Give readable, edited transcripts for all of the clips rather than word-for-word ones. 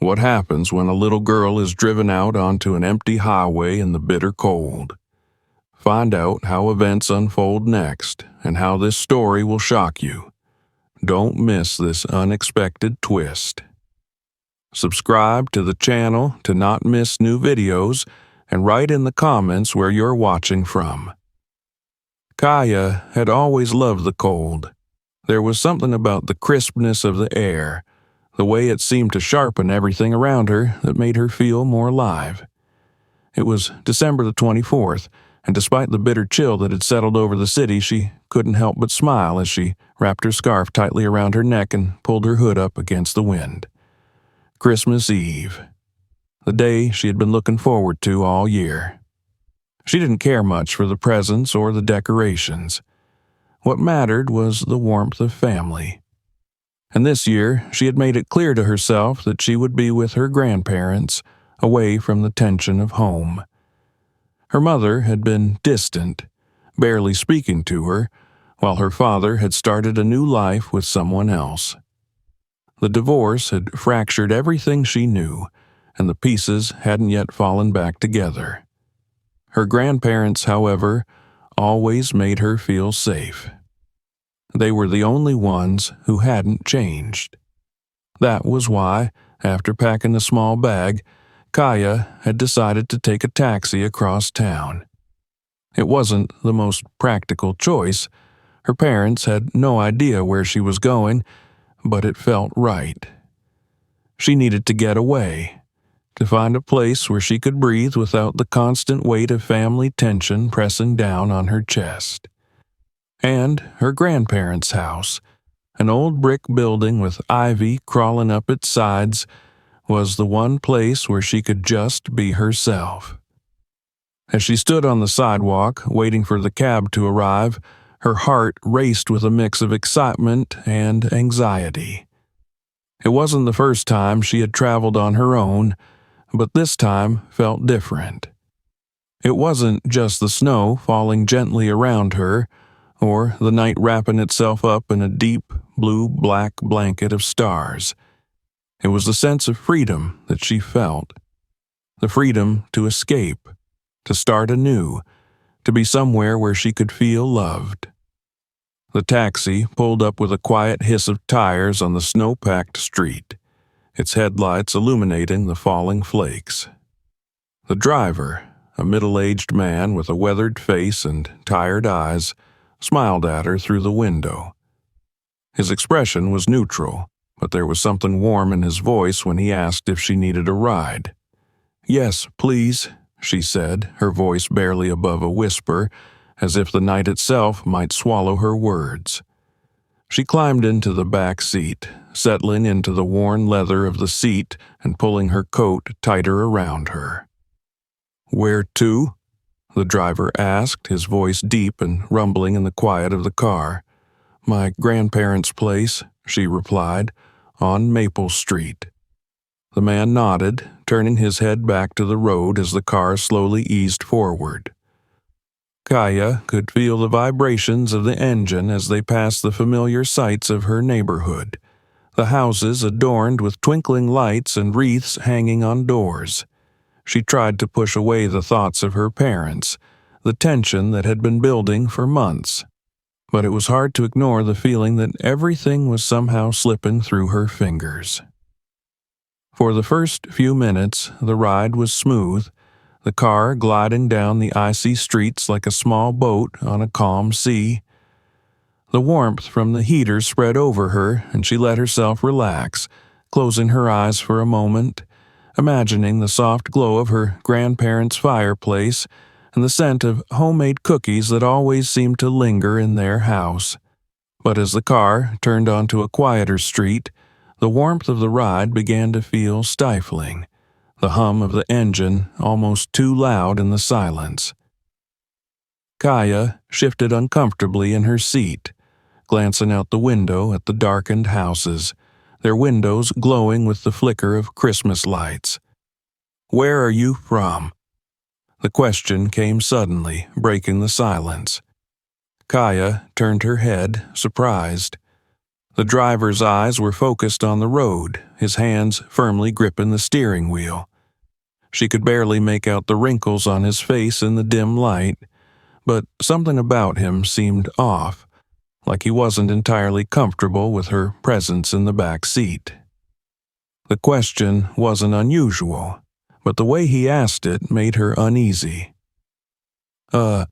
What happens when a little girl is driven out onto an empty highway in the bitter cold? Find out how events unfold next and how this story will shock you. Don't miss this unexpected twist. Subscribe to the channel to not miss new videos and write in the comments where you're watching from. Kaya had always loved the cold. There was something about the crispness of the air, the way it seemed to sharpen everything around her, that made her feel more alive. It was December the 24th, and despite the bitter chill that had settled over the city, she couldn't help but smile as she wrapped her scarf tightly around her neck and pulled her hood up against the wind. Christmas Eve, the day she had been looking forward to all year. She didn't care much for the presents or the decorations. What mattered was the warmth of family. And this year, she had made it clear to herself that she would be with her grandparents, away from the tension of home. Her mother had been distant, barely speaking to her, while her father had started a new life with someone else. The divorce had fractured everything she knew, and the pieces hadn't yet fallen back together. Her grandparents, however, always made her feel safe. They were the only ones who hadn't changed. That was why, after packing a small bag, Kaya had decided to take a taxi across town. It wasn't the most practical choice. Her parents had no idea where she was going, but it felt right. She needed to get away, to find a place where she could breathe without the constant weight of family tension pressing down on her chest. And her grandparents' house, an old brick building with ivy crawling up its sides, was the one place where she could just be herself. As she stood on the sidewalk, waiting for the cab to arrive, her heart raced with a mix of excitement and anxiety. It wasn't the first time she had traveled on her own, but this time felt different. It wasn't just the snow falling gently around her, or the night wrapping itself up in a deep, blue-black blanket of stars. It was the sense of freedom that she felt. The freedom to escape, to start anew, to be somewhere where she could feel loved. The taxi pulled up with a quiet hiss of tires on the snow-packed street, its headlights illuminating the falling flakes. The driver, a middle-aged man with a weathered face and tired eyes, smiled at her through the window. His expression was neutral, but there was something warm in his voice when he asked if she needed a ride. "Yes, please," she said, her voice barely above a whisper, as if the night itself might swallow her words. She climbed into the back seat, settling into the worn leather of the seat and pulling her coat tighter around her. "Where to?" the driver asked, his voice deep and rumbling in the quiet of the car. "My grandparents' place," she replied, "on Maple Street." The man nodded, turning his head back to the road as the car slowly eased forward. Kaya could feel the vibrations of the engine as they passed the familiar sights of her neighborhood, the houses adorned with twinkling lights and wreaths hanging on doors. She tried to push away the thoughts of her parents, the tension that had been building for months. But it was hard to ignore the feeling that everything was somehow slipping through her fingers. For the first few minutes, the ride was smooth, the car gliding down the icy streets like a small boat on a calm sea. The warmth from the heater spread over her, and she let herself relax, closing her eyes for a moment, imagining the soft glow of her grandparents' fireplace and the scent of homemade cookies that always seemed to linger in their house. But as the car turned onto a quieter street, the warmth of the ride began to feel stifling, the hum of the engine almost too loud in the silence. Kaya shifted uncomfortably in her seat, glancing out the window at the darkened houses, their windows glowing with the flicker of Christmas lights. "Where are you from?" The question came suddenly, breaking the silence. Kaya turned her head, surprised. The driver's eyes were focused on the road, his hands firmly gripping the steering wheel. She could barely make out the wrinkles on his face in the dim light, but something about him seemed off, like he wasn't entirely comfortable with her presence in the back seat. The question wasn't unusual, but the way he asked it made her uneasy. I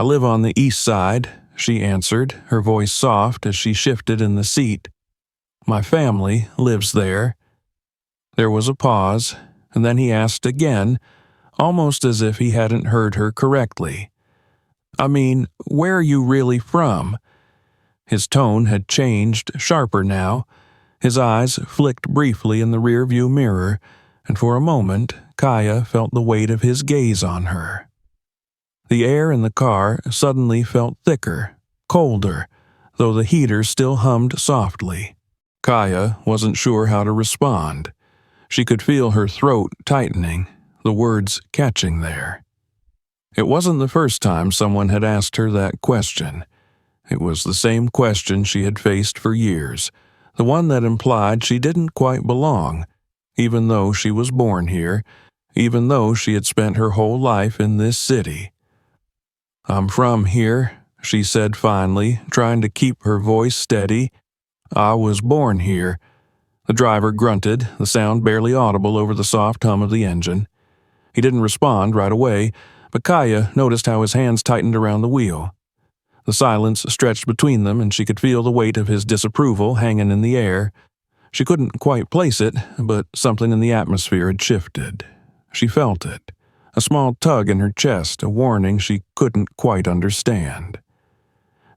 live on the east side," she answered, her voice soft as she shifted in the seat. "My family lives there." There was a pause, and then he asked again, almost as if he hadn't heard her correctly. "I mean, where are you really from?" His tone had changed, sharper now. His eyes flicked briefly in the rearview mirror, and for a moment, Kaya felt the weight of his gaze on her. The air in the car suddenly felt thicker, colder, though the heater still hummed softly. Kaya wasn't sure how to respond. She could feel her throat tightening, the words catching there. It wasn't the first time someone had asked her that question. It was the same question she had faced for years, the one that implied she didn't quite belong, even though she was born here, even though she had spent her whole life in this city. "I'm from here," she said finally, trying to keep her voice steady. "I was born here." The driver grunted, the sound barely audible over the soft hum of the engine. He didn't respond right away, but Kaya noticed how his hands tightened around the wheel. The silence stretched between them, and she could feel the weight of his disapproval hanging in the air. She couldn't quite place it, but something in the atmosphere had shifted. She felt it. A small tug in her chest, a warning she couldn't quite understand.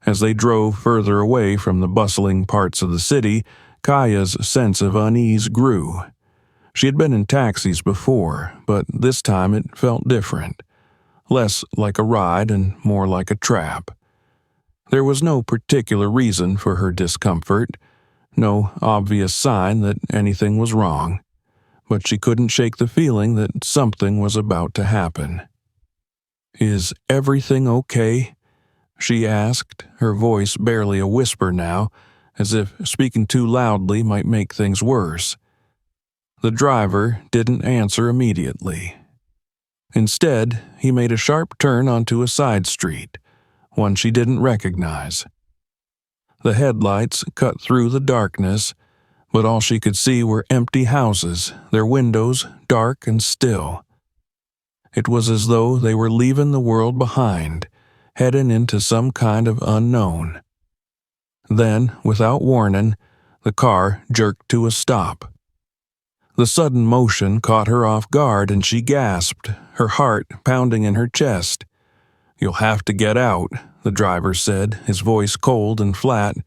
As they drove further away from the bustling parts of the city, Kaya's sense of unease grew. She had been in taxis before, but this time it felt different. Less like a ride and more like a trap. There was no particular reason for her discomfort, no obvious sign that anything was wrong, but she couldn't shake the feeling that something was about to happen. "Is everything okay?" she asked, her voice barely a whisper now, as if speaking too loudly might make things worse. The driver didn't answer immediately. Instead, he made a sharp turn onto a side street, one she didn't recognize. The headlights cut through the darkness, but all she could see were empty houses, their windows dark and still. It was as though they were leaving the world behind, heading into some kind of unknown. Then, without warning, the car jerked to a stop. The sudden motion caught her off guard and she gasped, her heart pounding in her chest. "You'll have to get out," the driver said, his voice cold and flat.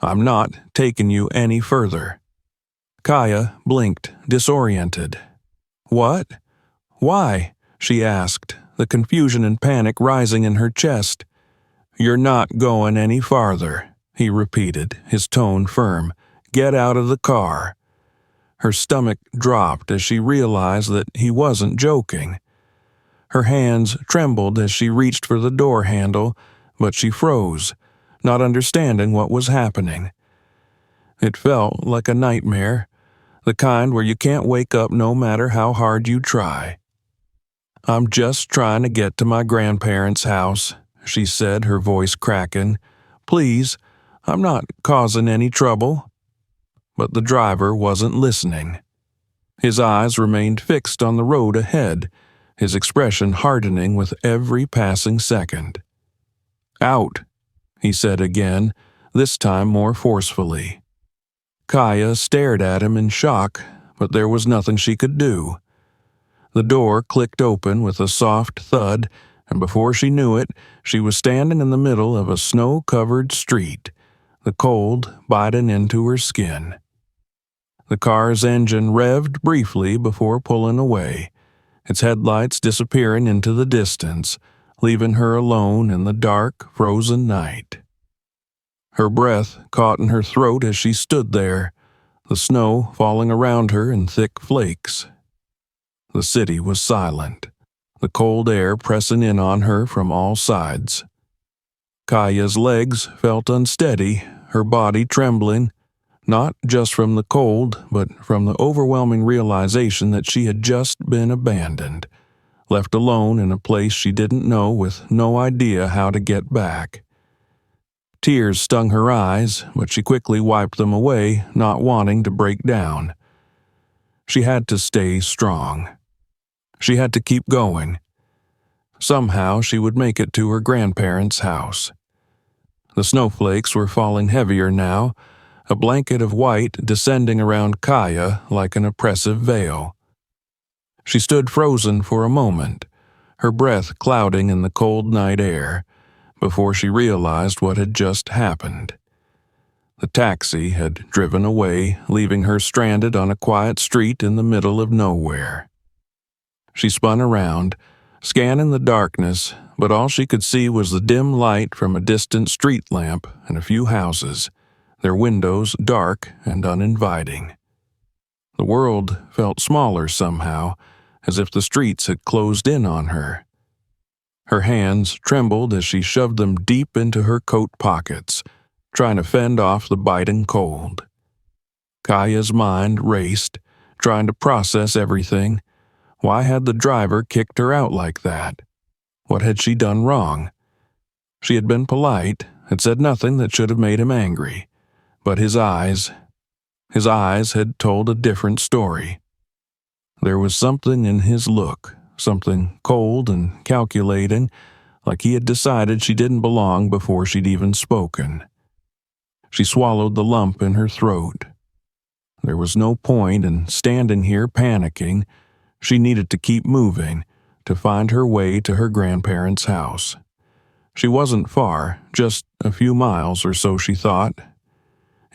"I'm not taking you any further." Kaya blinked, disoriented. "What? Why?" she asked, the confusion and panic rising in her chest. "You're not going any farther," he repeated, his tone firm. "Get out of the car." Her stomach dropped as she realized that he wasn't joking. Her hands trembled as she reached for the door handle, but she froze, not understanding what was happening. It felt like a nightmare, the kind where you can't wake up no matter how hard you try. "I'm just trying to get to my grandparents' house," she said, her voice cracking. "Please, I'm not causing any trouble." But the driver wasn't listening. His eyes remained fixed on the road ahead, his expression hardening with every passing second. "Out," he said again, this time more forcefully. Kaya stared at him in shock, but there was nothing she could do. The door clicked open with a soft thud, and before she knew it, she was standing in the middle of a snow-covered street, the cold biting into her skin. The car's engine revved briefly before pulling away, its headlights disappearing into the distance, leaving her alone in the dark, frozen night. Her breath caught in her throat as she stood there, the snow falling around her in thick flakes. The city was silent, the cold air pressing in on her from all sides. Kaya's legs felt unsteady, her body trembling, Not just from the cold, but from the overwhelming realization that she had just been abandoned, left alone in a place she didn't know with no idea how to get back. Tears stung her eyes, but she quickly wiped them away, not wanting to break down. She had to stay strong. She had to keep going. Somehow she would make it to her grandparents' house. The snowflakes were falling heavier now, a blanket of white descending around Kaya like an oppressive veil. She stood frozen for a moment, her breath clouding in the cold night air, before she realized what had just happened. The taxi had driven away, leaving her stranded on a quiet street in the middle of nowhere. She spun around, scanning the darkness, but all she could see was the dim light from a distant street lamp and a few houses, their windows dark and uninviting. The world felt smaller somehow, as if the streets had closed in on her. Her hands trembled as she shoved them deep into her coat pockets, trying to fend off the biting cold. Kaya's mind raced, trying to process everything. Why had the driver kicked her out like that? What had she done wrong? She had been polite, had said nothing that should have made him angry, but his eyes had told a different story. There was something in his look, something cold and calculating, like he had decided she didn't belong before she'd even spoken. She swallowed the lump in her throat. There was no point in standing here panicking. She needed to keep moving, to find her way to her grandparents' house. She wasn't far, just a few miles or so, she thought.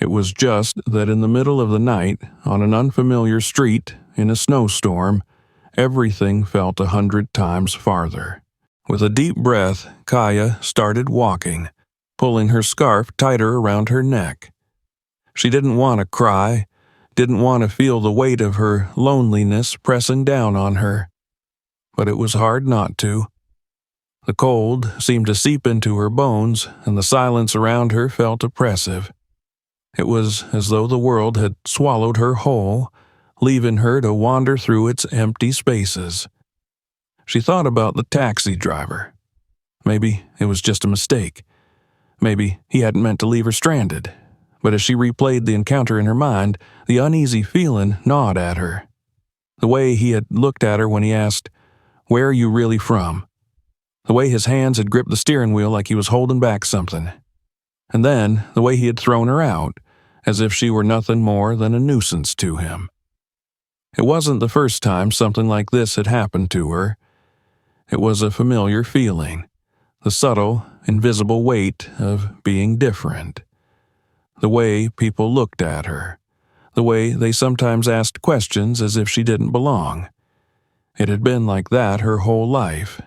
It was just that in the middle of the night, on an unfamiliar street, in a snowstorm, everything felt 100 times farther. With a deep breath, Kaya started walking, pulling her scarf tighter around her neck. She didn't want to cry, didn't want to feel the weight of her loneliness pressing down on her. But it was hard not to. The cold seemed to seep into her bones, and the silence around her felt oppressive. It was as though the world had swallowed her whole, leaving her to wander through its empty spaces. She thought about the taxi driver. Maybe it was just a mistake. Maybe he hadn't meant to leave her stranded. But as she replayed the encounter in her mind, the uneasy feeling gnawed at her. The way he had looked at her when he asked, "Where are you really from?" The way his hands had gripped the steering wheel like he was holding back something. And then the way he had thrown her out, as if she were nothing more than a nuisance to him. It wasn't the first time something like this had happened to her. It was a familiar feeling, the subtle, invisible weight of being different. The way people looked at her, the way they sometimes asked questions as if she didn't belong. It had been like that her whole life.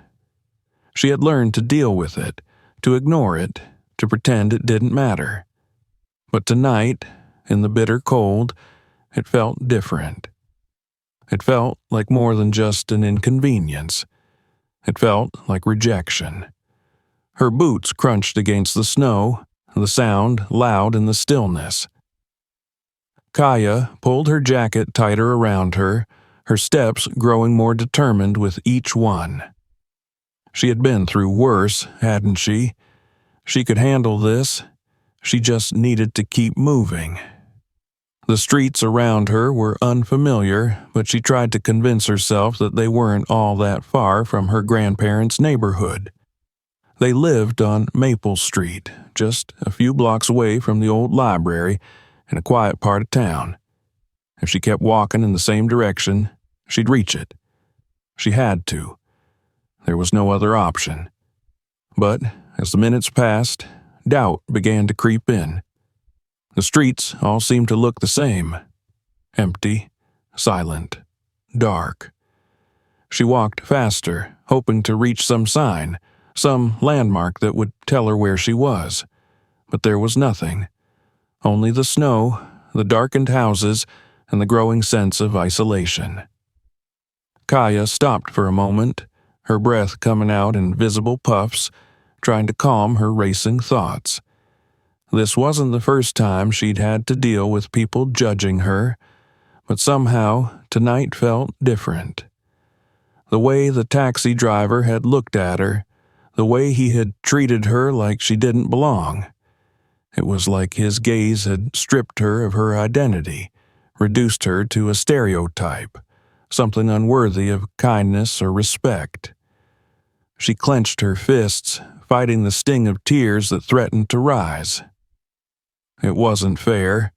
She had learned to deal with it, to ignore it, to pretend it didn't matter. But tonight, in the bitter cold, it felt different. It felt like more than just an inconvenience. It felt like rejection. Her boots crunched against the snow, the sound loud in the stillness. Kaya pulled her jacket tighter around her, her steps growing more determined with each one. She had been through worse, hadn't she? She could handle this. She just needed to keep moving. The streets around her were unfamiliar, but she tried to convince herself that they weren't all that far from her grandparents' neighborhood. They lived on Maple Street, just a few blocks away from the old library in a quiet part of town. If she kept walking in the same direction, she'd reach it. She had to. There was no other option. But as the minutes passed, doubt began to creep in. The streets all seemed to look the same. Empty, silent, dark. She walked faster, hoping to reach some sign, some landmark that would tell her where she was. But there was nothing. Only the snow, the darkened houses, and the growing sense of isolation. Kaya stopped for a moment, her breath coming out in visible puffs, trying to calm her racing thoughts. This wasn't the first time she'd had to deal with people judging her, but somehow tonight felt different. The way the taxi driver had looked at her, the way he had treated her like she didn't belong. It was like his gaze had stripped her of her identity, reduced her to a stereotype, something unworthy of kindness or respect. She clenched her fists, fighting the sting of tears that threatened to rise. It wasn't fair.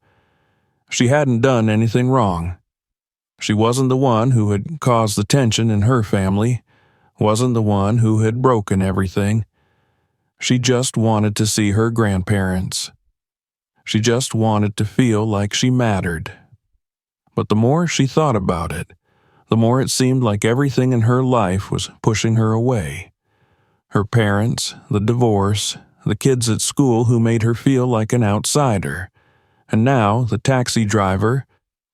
She hadn't done anything wrong. She wasn't the one who had caused the tension in her family, wasn't the one who had broken everything. She just wanted to see her grandparents. She just wanted to feel like she mattered. But the more she thought about it, the more it seemed like everything in her life was pushing her away. Her parents, the divorce, the kids at school who made her feel like an outsider, and now the taxi driver,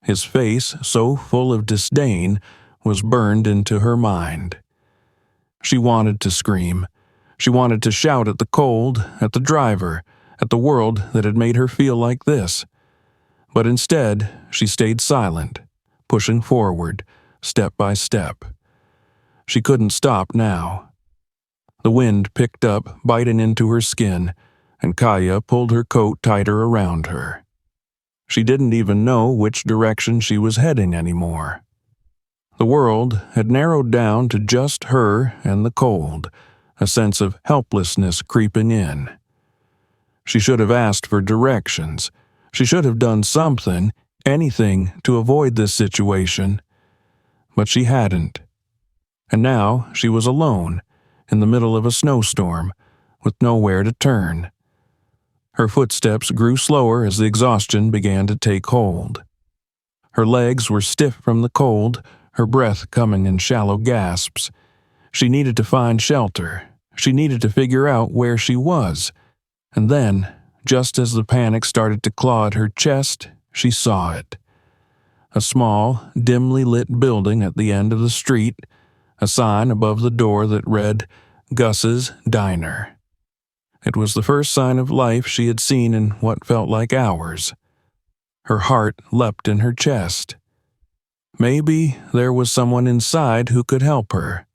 his face so full of disdain, was burned into her mind. She wanted to scream. She wanted to shout at the cold, at the driver, at the world that had made her feel like this. But instead, she stayed silent, pushing forward, step by step. She couldn't stop now. The wind picked up, biting into her skin, and Kaya pulled her coat tighter around her. She didn't even know which direction she was heading anymore. The world had narrowed down to just her and the cold, a sense of helplessness creeping in. She should have asked for directions. She should have done something, anything, to avoid this situation. But she hadn't. And now she was alone, in the middle of a snowstorm, with nowhere to turn. Her footsteps grew slower as the exhaustion began to take hold. Her legs were stiff from the cold, her breath coming in shallow gasps. She needed to find shelter. She needed to figure out where she was. And then, just as the panic started to claw at her chest, she saw it. A small, dimly lit building at the end of the street, a sign above the door that read, Gus's Diner. It was the first sign of life she had seen in what felt like hours. Her heart leapt in her chest. Maybe there was someone inside who could help her.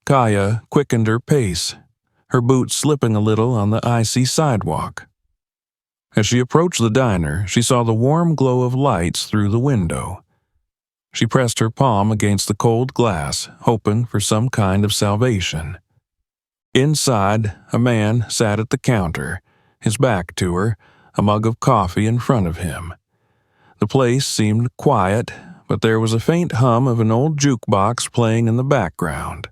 Kaya quickened her pace, her boots slipping a little on the icy sidewalk. As she approached the diner, she saw the warm glow of lights through the window. She pressed her palm against the cold glass, hoping for some kind of salvation. Inside, a man sat at the counter, his back to her, a mug of coffee in front of him. The place seemed quiet, but there was a faint hum of an old jukebox playing in the background.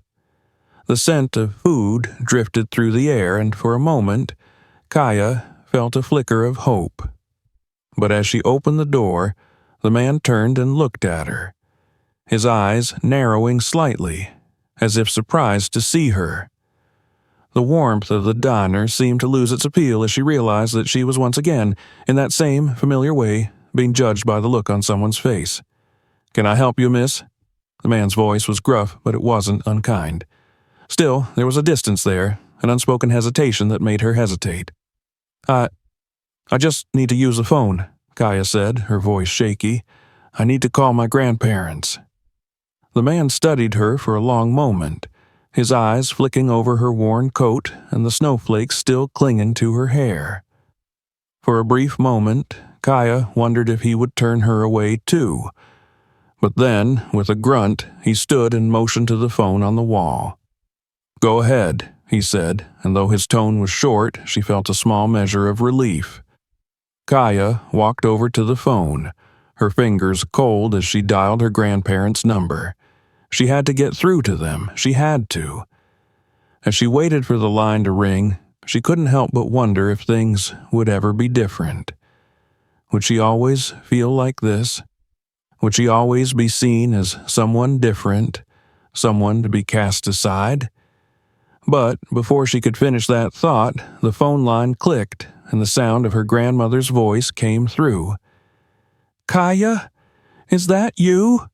The scent of food drifted through the air, and for a moment, Kaya felt a flicker of hope. But as she opened the door, the man turned and looked at her, his eyes narrowing slightly, as if surprised to see her. The warmth of the diner seemed to lose its appeal as she realized that she was once again, in that same familiar way, being judged by the look on someone's face. "Can I help you, miss?" The man's voice was gruff, but it wasn't unkind. Still, there was a distance there, an unspoken hesitation that made her hesitate. I just need to use the phone," Kaya said, her voice shaky. "I need to call my grandparents." The man studied her for a long moment, his eyes flicking over her worn coat and the snowflakes still clinging to her hair. For a brief moment, Kaya wondered if he would turn her away too. But then, with a grunt, he stood and motioned to the phone on the wall. "Go ahead," he said, and though his tone was short, she felt a small measure of relief. Kaya walked over to the phone, her fingers cold as she dialed her grandparents' number. She had to get through to them. She had to. As she waited for the line to ring, she couldn't help but wonder if things would ever be different. Would she always feel like this? Would she always be seen as someone different, someone to be cast aside? But before she could finish that thought, the phone line clicked and the sound of her grandmother's voice came through. "Kaya, is that you?"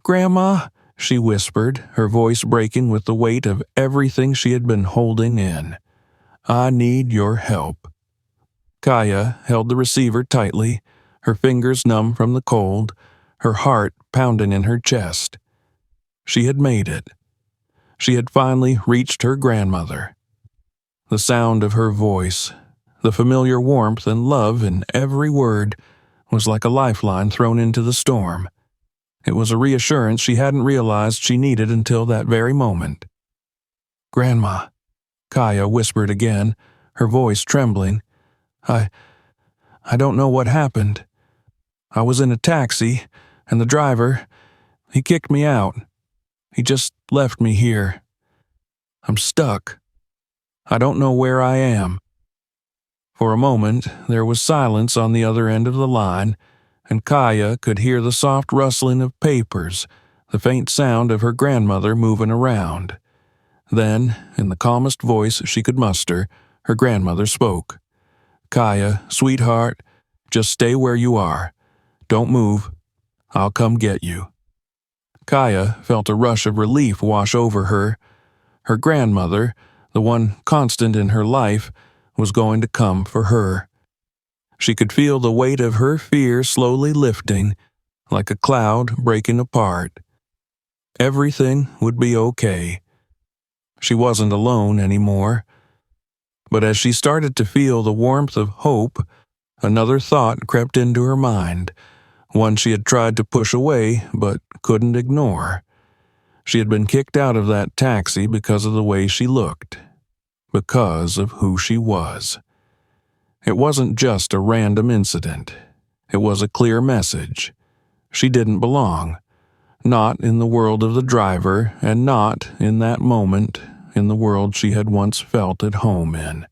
"Grandma," she whispered, her voice breaking with the weight of everything she had been holding in. "I need your help." Kaya held the receiver tightly, her fingers numb from the cold, her heart pounding in her chest. She had made it. She had finally reached her grandmother. The sound of her voice, the familiar warmth and love in every word, was like a lifeline thrown into the storm. It was a reassurance she hadn't realized she needed until that very moment. "Grandma," Kaya whispered again, her voice trembling. I don't know what happened. I was in a taxi, and the driver, he kicked me out. He just left me here. I'm stuck. I don't know where I am." For a moment, there was silence on the other end of the line, and Kaya could hear the soft rustling of papers, the faint sound of her grandmother moving around. Then, in the calmest voice she could muster, her grandmother spoke. "Kaya, sweetheart, just stay where you are. Don't move. I'll come get you." Kaya felt a rush of relief wash over her. Her grandmother, the one constant in her life, was going to come for her. She could feel the weight of her fear slowly lifting, like a cloud breaking apart. Everything would be okay. She wasn't alone anymore. But as she started to feel the warmth of hope, another thought crept into her mind, one she had tried to push away but couldn't ignore. She had been kicked out of that taxi because of the way she looked, because of who she was. It wasn't just a random incident. It was a clear message. She didn't belong. Not in the world of the driver, and not, in that moment, in the world she had once felt at home in.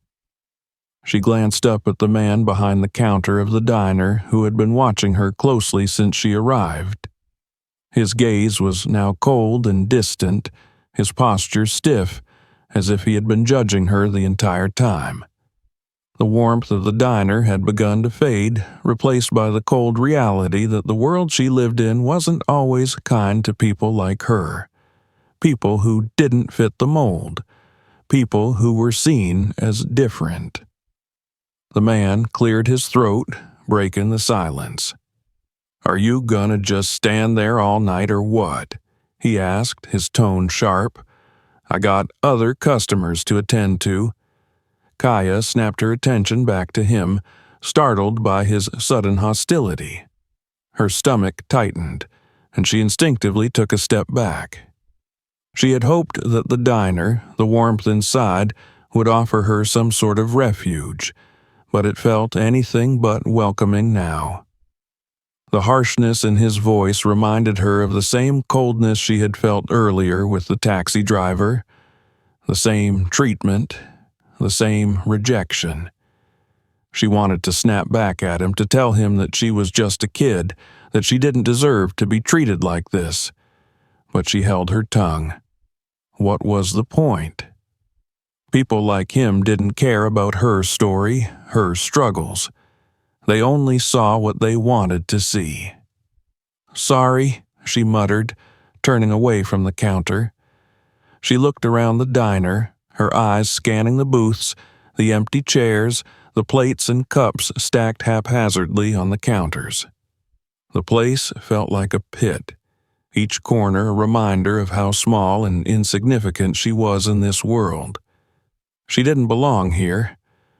She glanced up at the man behind the counter of the diner who had been watching her closely since she arrived. His gaze was now cold and distant, his posture stiff, as if he had been judging her the entire time. The warmth of the diner had begun to fade, replaced by the cold reality that the world she lived in wasn't always kind to people like her. People who didn't fit the mold. People who were seen as different. The man cleared his throat, breaking the silence. "Are you gonna just stand there all night or what?" he asked, his tone sharp. "I got other customers to attend to." Kaya snapped her attention back to him, startled by his sudden hostility. Her stomach tightened, and she instinctively took a step back. She had hoped that the diner, the warmth inside, would offer her some sort of refuge, but it felt anything but welcoming now. The harshness in his voice reminded her of the same coldness she had felt earlier with the taxi driver, the same treatment, the same rejection. She wanted to snap back at him to tell him that she was just a kid, that she didn't deserve to be treated like this, but she held her tongue. What was the point? People like him didn't care about her story, her struggles. They only saw what they wanted to see. "Sorry," she muttered, turning away from the counter. She looked around the diner, her eyes scanning the booths, the empty chairs, the plates and cups stacked haphazardly on the counters. The place felt like a pit, each corner a reminder of how small and insignificant she was in this world. She didn't belong here.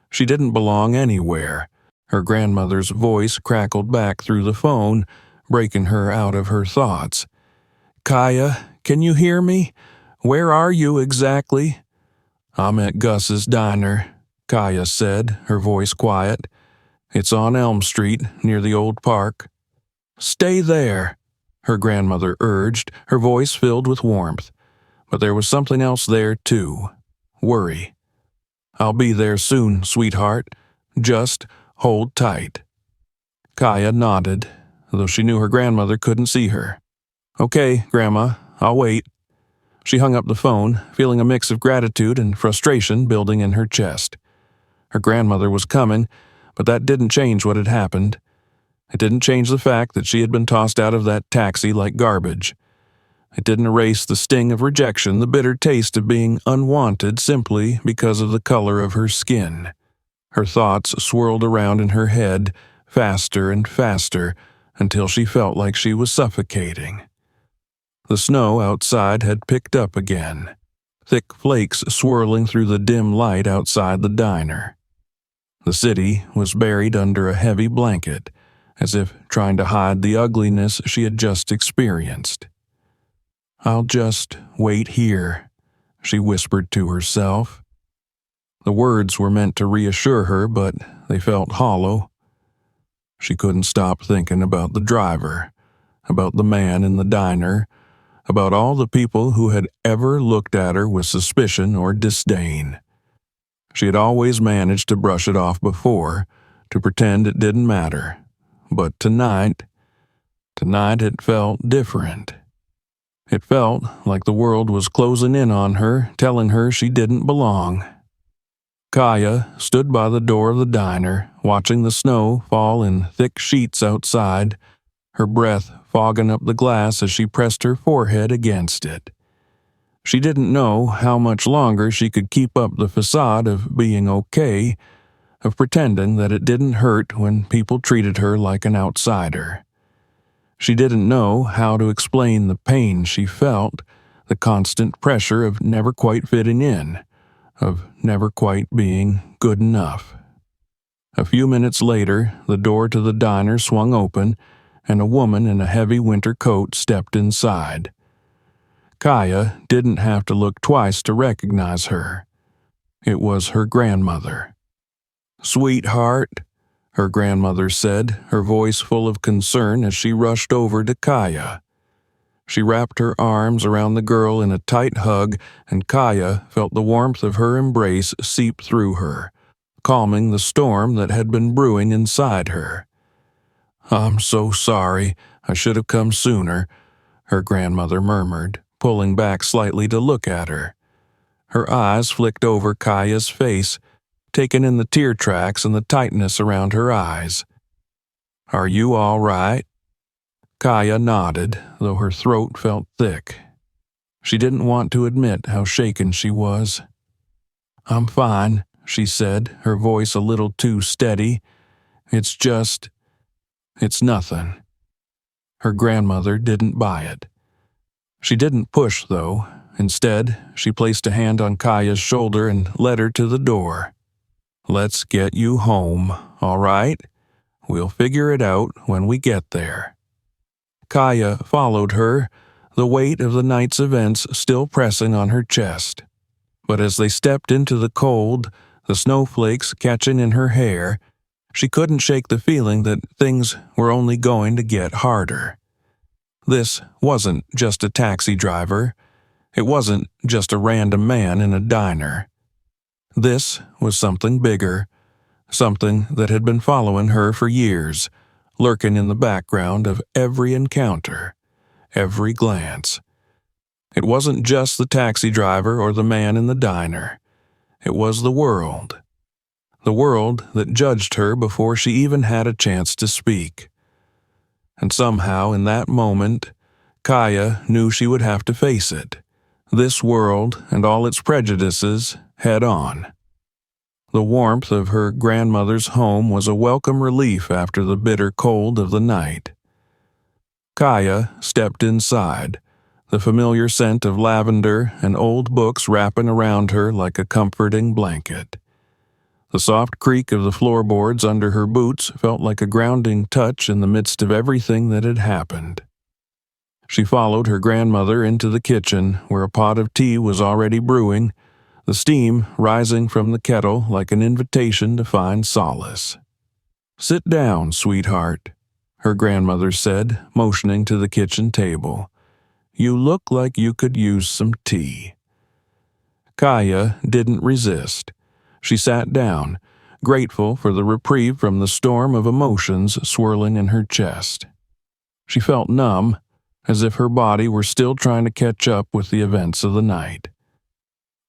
She didn't belong anywhere. Her grandmother's voice crackled back through the phone, breaking her out of her thoughts. "Kaya, can you hear me? Where are you exactly?" "I'm at Gus's diner," Kaya said, her voice quiet. "It's on Elm Street, near the old park." "Stay there," her grandmother urged, her voice filled with warmth. But there was something else there, too. Worry. "I'll be there soon, sweetheart. Just hold tight." Kaya nodded, though she knew her grandmother couldn't see her. "Okay, Grandma, I'll wait." She hung up the phone, feeling a mix of gratitude and frustration building in her chest. Her grandmother was coming, but that didn't change what had happened. It didn't change the fact that she had been tossed out of that taxi like garbage. It didn't erase the sting of rejection, the bitter taste of being unwanted simply because of the color of her skin. Her thoughts swirled around in her head, faster and faster, until she felt like she was suffocating. The snow outside had picked up again, thick flakes swirling through the dim light outside the diner. The city was buried under a heavy blanket, as if trying to hide the ugliness she had just experienced. "I'll just wait here," she whispered to herself. The words were meant to reassure her, but they felt hollow. She couldn't stop thinking about the driver, about the man in the diner, about all the people who had ever looked at her with suspicion or disdain. She had always managed to brush it off before, to pretend it didn't matter. But tonight it felt different. It felt like the world was closing in on her, telling her she didn't belong. Kaya stood by the door of the diner, watching the snow fall in thick sheets outside, her breath fogging up the glass as she pressed her forehead against it. She didn't know how much longer she could keep up the facade of being okay, of pretending that it didn't hurt when people treated her like an outsider. She didn't know how to explain the pain she felt, the constant pressure of never quite fitting in, of never quite being good enough. A few minutes later, the door to the diner swung open, and a woman in a heavy winter coat stepped inside. Kaya didn't have to look twice to recognize her. It was her grandmother. "Sweetheart," her grandmother said, her voice full of concern as she rushed over to Kaya. She wrapped her arms around the girl in a tight hug, and Kaya felt the warmth of her embrace seep through her, calming the storm that had been brewing inside her. "I'm so sorry. I should have come sooner," her grandmother murmured, pulling back slightly to look at her. Her eyes flicked over Kaya's face, taking in the tear tracks and the tightness around her eyes. "Are you all right?" Kaya nodded, though her throat felt thick. She didn't want to admit how shaken she was. "I'm fine," she said, her voice a little too steady. It's nothing." Her grandmother didn't buy it. She didn't push, though. Instead, she placed a hand on Kaya's shoulder and led her to the door. "Let's get you home, all right? We'll figure it out when we get there." Kaya followed her, the weight of the night's events still pressing on her chest. But as they stepped into the cold, the snowflakes catching in her hair, she couldn't shake the feeling that things were only going to get harder. This wasn't just a taxi driver. It wasn't just a random man in a diner. This was something bigger, something that had been following her for years, lurking in the background of every encounter, every glance. It wasn't just the taxi driver or the man in the diner. It was the world that judged her before she even had a chance to speak. And somehow in that moment, Kaya knew she would have to face it, this world and all its prejudices, head on. The warmth of her grandmother's home was a welcome relief after the bitter cold of the night. Kaya stepped inside, the familiar scent of lavender and old books wrapping around her like a comforting blanket. The soft creak of the floorboards under her boots felt like a grounding touch in the midst of everything that had happened. She followed her grandmother into the kitchen, where a pot of tea was already brewing, the steam rising from the kettle like an invitation to find solace. "Sit down, sweetheart," her grandmother said, motioning to the kitchen table. "You look like you could use some tea." Kaya didn't resist. She sat down, grateful for the reprieve from the storm of emotions swirling in her chest. She felt numb, as if her body were still trying to catch up with the events of the night.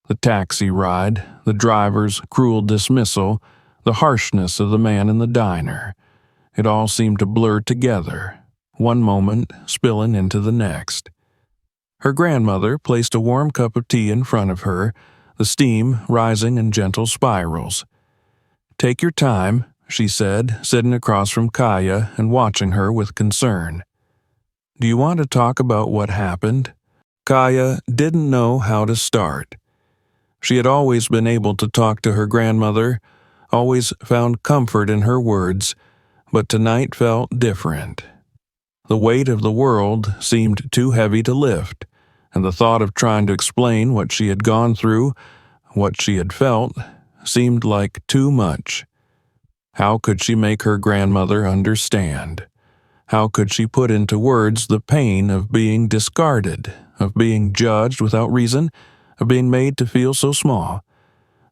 The taxi ride, the driver's cruel dismissal, the harshness of the man in the diner. It all seemed to blur together, one moment spilling into the next. Her grandmother placed a warm cup of tea in front of her, the steam rising in gentle spirals. "Take your time," she said, sitting across from Kaya and watching her with concern. "Do you want to talk about what happened?" Kaya didn't know how to start. She had always been able to talk to her grandmother, always found comfort in her words, but tonight felt different. The weight of the world seemed too heavy to lift, and the thought of trying to explain what she had gone through, what she had felt, seemed like too much. How could she make her grandmother understand? How could she put into words the pain of being discarded, of being judged without reason, of being made to feel so small?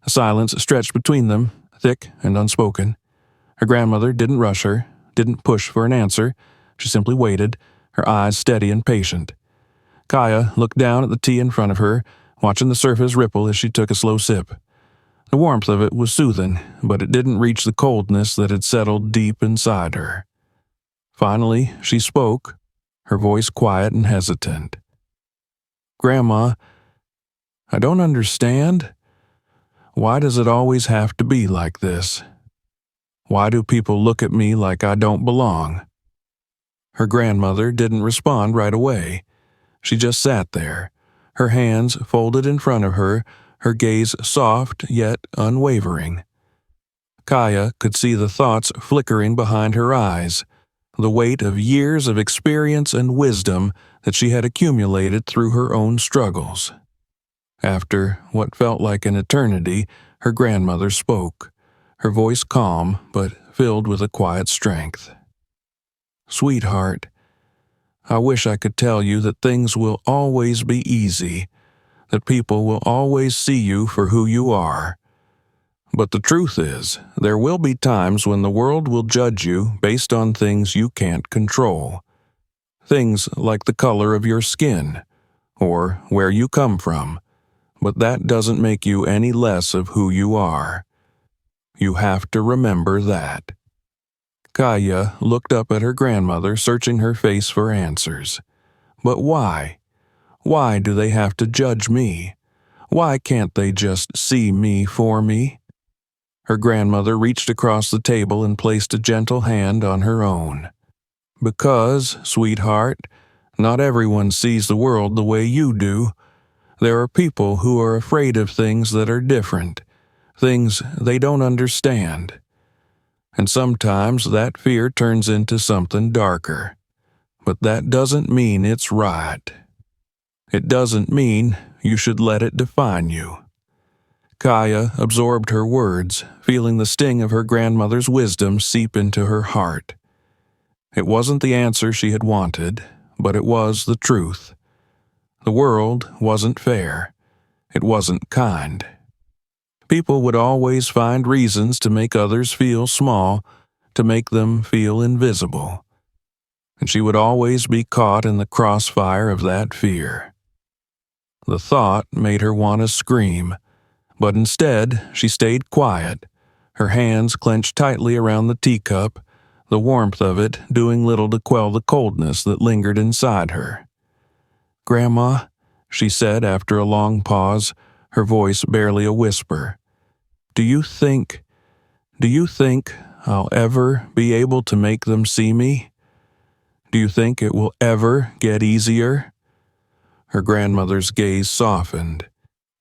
A silence stretched between them, thick and unspoken. Her grandmother didn't rush her, didn't push for an answer. She simply waited, her eyes steady and patient. Kaya looked down at the tea in front of her, watching the surface ripple as she took a slow sip. The warmth of it was soothing, but it didn't reach the coldness that had settled deep inside her. Finally, she spoke, her voice quiet and hesitant. "Grandma, I don't understand. Why does it always have to be like this? Why do people look at me like I don't belong?" Her grandmother didn't respond right away. She just sat there, her hands folded in front of her, her gaze soft yet unwavering. Kaya could see the thoughts flickering behind her eyes, the weight of years of experience and wisdom that she had accumulated through her own struggles. After what felt like an eternity, her grandmother spoke, her voice calm but filled with a quiet strength. "Sweetheart, I wish I could tell you that things will always be easy, that people will always see you for who you are. But the truth is, there will be times when the world will judge you based on things you can't control. Things like the color of your skin, or where you come from, but that doesn't make you any less of who you are. You have to remember that." Kaya looked up at her grandmother, searching her face for answers. "But why? Why do they have to judge me? Why can't they just see me for me?" Her grandmother reached across the table and placed a gentle hand on her own. "Because, sweetheart, not everyone sees the world the way you do. There are people who are afraid of things that are different, things they don't understand. And sometimes that fear turns into something darker. But that doesn't mean it's right. It doesn't mean you should let it define you." Kaya absorbed her words, feeling the sting of her grandmother's wisdom seep into her heart. It wasn't the answer she had wanted, but it was the truth. The world wasn't fair. It wasn't kind. People would always find reasons to make others feel small, to make them feel invisible. And she would always be caught in the crossfire of that fear. The thought made her want to scream, but instead she stayed quiet, her hands clenched tightly around the teacup, the warmth of it doing little to quell the coldness that lingered inside her. "Grandma," she said after a long pause, her voice barely a whisper, Do you think I'll ever be able to make them see me? Do you think it will ever get easier?" Her grandmother's gaze softened.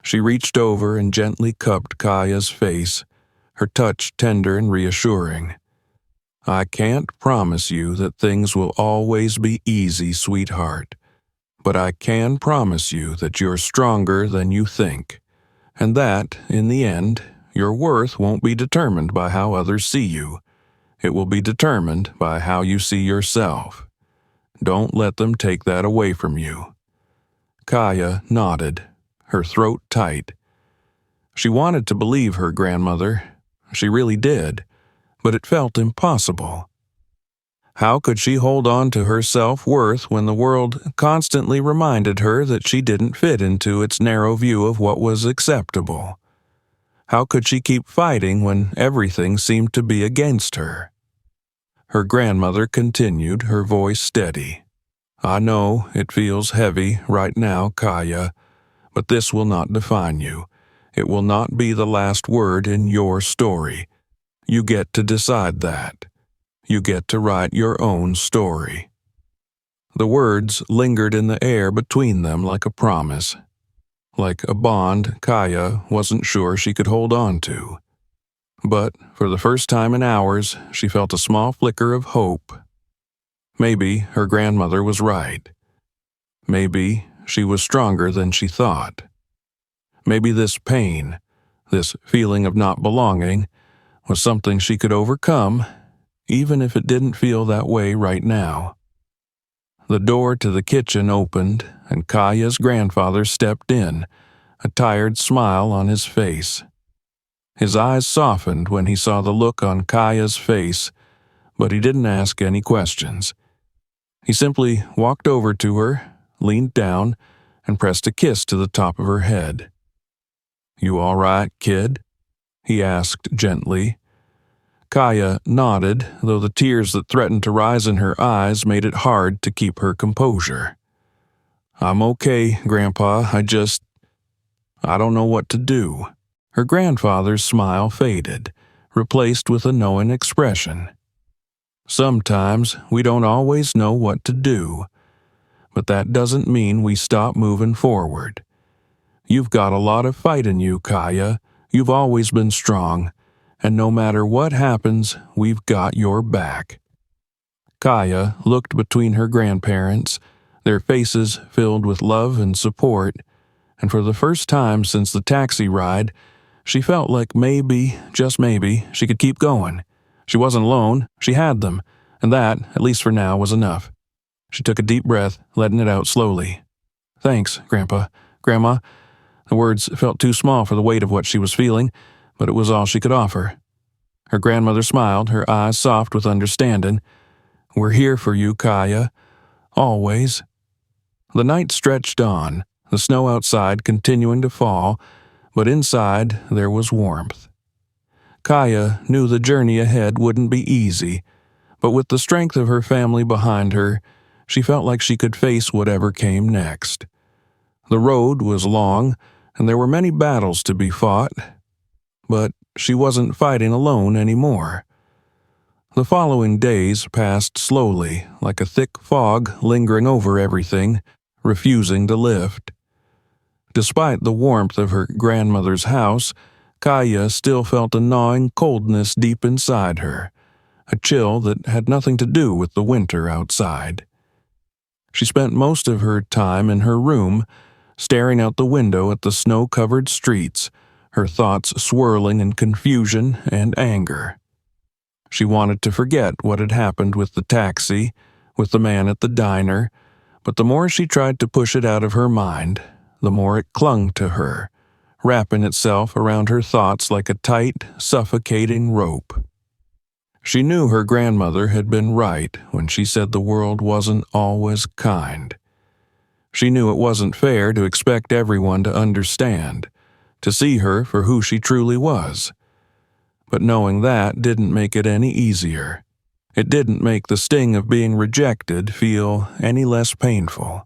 She reached over and gently cupped Kaya's face, her touch tender and reassuring. "I can't promise you that things will always be easy, sweetheart, but I can promise you that you're stronger than you think, and that, in the end, your worth won't be determined by how others see you. It will be determined by how you see yourself. Don't let them take that away from you." Kaya nodded, her throat tight. She wanted to believe her grandmother. She really did, but it felt impossible. How could she hold on to her self-worth when the world constantly reminded her that she didn't fit into its narrow view of what was acceptable? How could she keep fighting when everything seemed to be against her? Her grandmother continued, her voice steady. "I know it feels heavy right now, Kaya, but this will not define you. It will not be the last word in your story. You get to decide that. You get to write your own story." The words lingered in the air between them like a promise, like a bond Kaya wasn't sure she could hold on to. But for the first time in hours, she felt a small flicker of hope. Maybe her grandmother was right. Maybe she was stronger than she thought. Maybe this pain, this feeling of not belonging, was something she could overcome, even if it didn't feel that way right now. The door to the kitchen opened, and Kaya's grandfather stepped in, a tired smile on his face. His eyes softened when he saw the look on Kaya's face, but he didn't ask any questions. He simply walked over to her, leaned down, and pressed a kiss to the top of her head. "You all right, kid?" he asked gently. Kaya nodded, though the tears that threatened to rise in her eyes made it hard to keep her composure. "I'm okay, Grandpa. I don't know what to do." Her grandfather's smile faded, replaced with a knowing expression. "Sometimes we don't always know what to do, but that doesn't mean we stop moving forward. You've got a lot of fight in you, Kaya. You've always been strong, and no matter what happens, we've got your back." Kaya looked between her grandparents, their faces filled with love and support, and for the first time since the taxi ride, she felt like maybe, just maybe, she could keep going. She wasn't alone, she had them, and that, at least for now, was enough. She took a deep breath, letting it out slowly. "Thanks, Grandpa. Grandma." The words felt too small for the weight of what she was feeling, but it was all she could offer. Her grandmother smiled, her eyes soft with understanding. "We're here for you, Kaya. Always." The night stretched on, the snow outside continuing to fall, but inside there was warmth. Kaya knew the journey ahead wouldn't be easy, but with the strength of her family behind her, she felt like she could face whatever came next. The road was long, and there were many battles to be fought, but she wasn't fighting alone anymore. The following days passed slowly, like a thick fog lingering over everything, refusing to lift. Despite the warmth of her grandmother's house, Kaya still felt a gnawing coldness deep inside her, a chill that had nothing to do with the winter outside. She spent most of her time in her room, staring out the window at the snow-covered streets, her thoughts swirling in confusion and anger. She wanted to forget what had happened with the taxi, with the man at the diner, but the more she tried to push it out of her mind, the more it clung to her, wrapping itself around her thoughts like a tight, suffocating rope. She knew her grandmother had been right when she said the world wasn't always kind. She knew it wasn't fair to expect everyone to understand, to see her for who she truly was. But knowing that didn't make it any easier. It didn't make the sting of being rejected feel any less painful.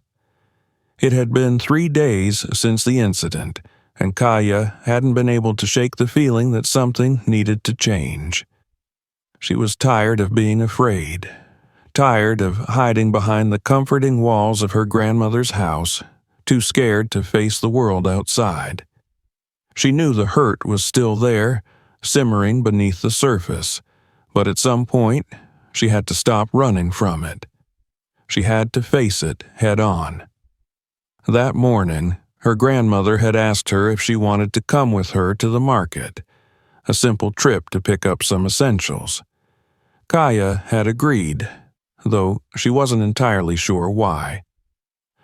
It had been 3 days since the incident, and Kaya hadn't been able to shake the feeling that something needed to change. She was tired of being afraid, tired of hiding behind the comforting walls of her grandmother's house, too scared to face the world outside. She knew the hurt was still there, simmering beneath the surface, but at some point, she had to stop running from it. She had to face it head on. That morning, her grandmother had asked her if she wanted to come with her to the market, a simple trip to pick up some essentials. Kaya had agreed, though she wasn't entirely sure why.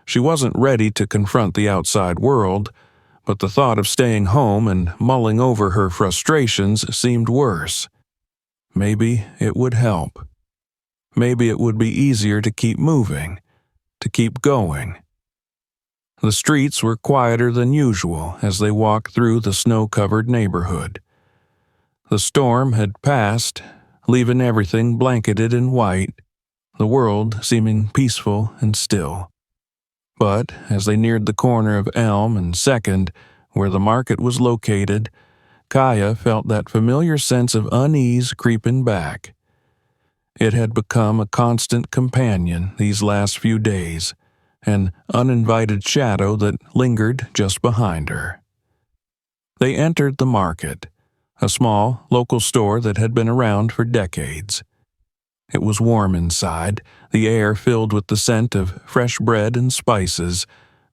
She wasn't ready to confront the outside world, but the thought of staying home and mulling over her frustrations seemed worse. Maybe it would help. Maybe it would be easier to keep moving, to keep going. The streets were quieter than usual as they walked through the snow-covered neighborhood. The storm had passed, leaving everything blanketed in white, the world seeming peaceful and still. But as they neared the corner of Elm and 2nd, where the market was located, Kaya felt that familiar sense of unease creeping back. It had become a constant companion these last few days, an uninvited shadow that lingered just behind her. They entered the market, a small, local store that had been around for decades. It was warm inside, the air filled with the scent of fresh bread and spices,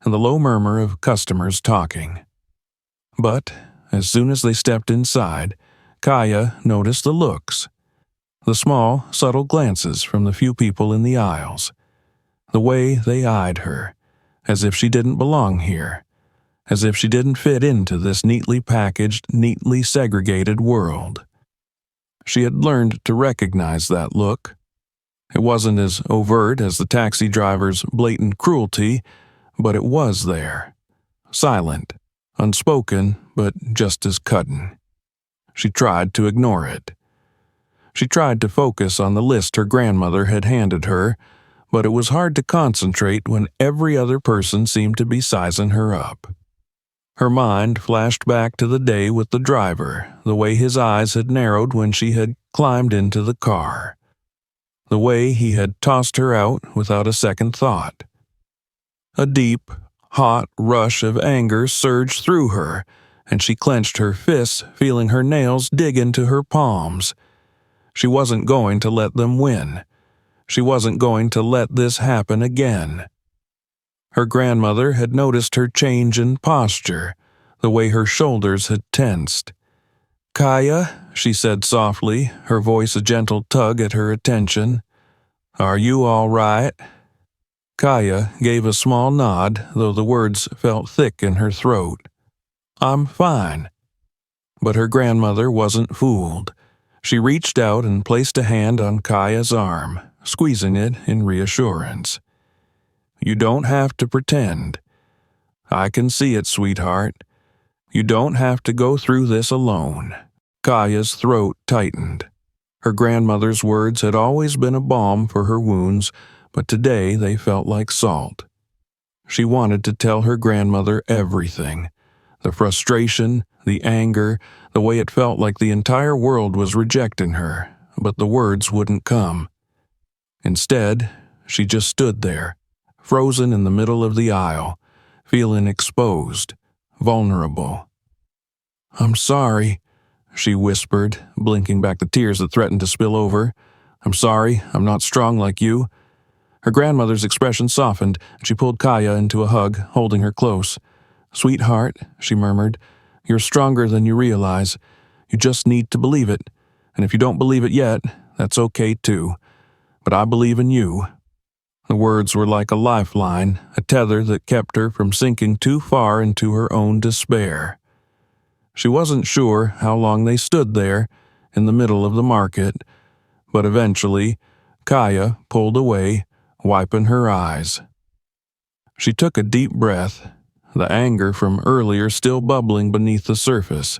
and the low murmur of customers talking. But, as soon as they stepped inside, Kaya noticed the looks. The small, subtle glances from the few people in the aisles. The way they eyed her, as if she didn't belong here, as if she didn't fit into this neatly packaged, neatly segregated world. She had learned to recognize that look. It wasn't as overt as the taxi driver's blatant cruelty, but it was there. Silent, unspoken, but just as cutting. She tried to ignore it. She tried to focus on the list her grandmother had handed her, but it was hard to concentrate when every other person seemed to be sizing her up. Her mind flashed back to the day with the driver, the way his eyes had narrowed when she had climbed into the car. The way he had tossed her out without a second thought. A deep, hot rush of anger surged through her, and she clenched her fists, feeling her nails dig into her palms. She wasn't going to let them win. She wasn't going to let this happen again. Her grandmother had noticed her change in posture, the way her shoulders had tensed. "Kaya," she said softly, her voice a gentle tug at her attention. "Are you all right?" Kaya gave a small nod, though the words felt thick in her throat. "I'm fine." But her grandmother wasn't fooled. She reached out and placed a hand on Kaya's arm, squeezing it in reassurance. "You don't have to pretend. I can see it, sweetheart. You don't have to go through this alone." Kaya's throat tightened. Her grandmother's words had always been a balm for her wounds, but today they felt like salt. She wanted to tell her grandmother everything. The frustration, the anger, the way it felt like the entire world was rejecting her, but the words wouldn't come. Instead, she just stood there, frozen in the middle of the aisle, feeling exposed, vulnerable. "I'm sorry," she whispered, blinking back the tears that threatened to spill over. "I'm sorry, I'm not strong like you." Her grandmother's expression softened, and she pulled Kaya into a hug, holding her close. "Sweetheart," she murmured, "you're stronger than you realize. You just need to believe it. And if you don't believe it yet, that's okay too. But I believe in you." The words were like a lifeline, a tether that kept her from sinking too far into her own despair. She wasn't sure how long they stood there, in the middle of the market, but eventually, Kaya pulled away, wiping her eyes. She took a deep breath, the anger from earlier still bubbling beneath the surface,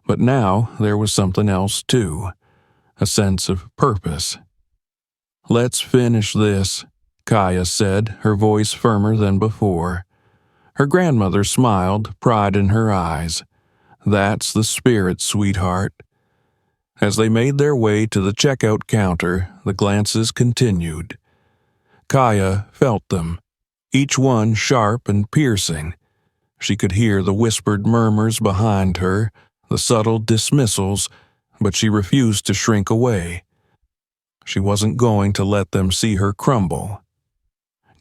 but now there was something else too, a sense of purpose. "Let's finish this," Kaya said, her voice firmer than before. Her grandmother smiled, pride in her eyes. "That's the spirit, sweetheart." As they made their way to the checkout counter, the glances continued. Kaya felt them, each one sharp and piercing. She could hear the whispered murmurs behind her, the subtle dismissals, but she refused to shrink away. She wasn't going to let them see her crumble.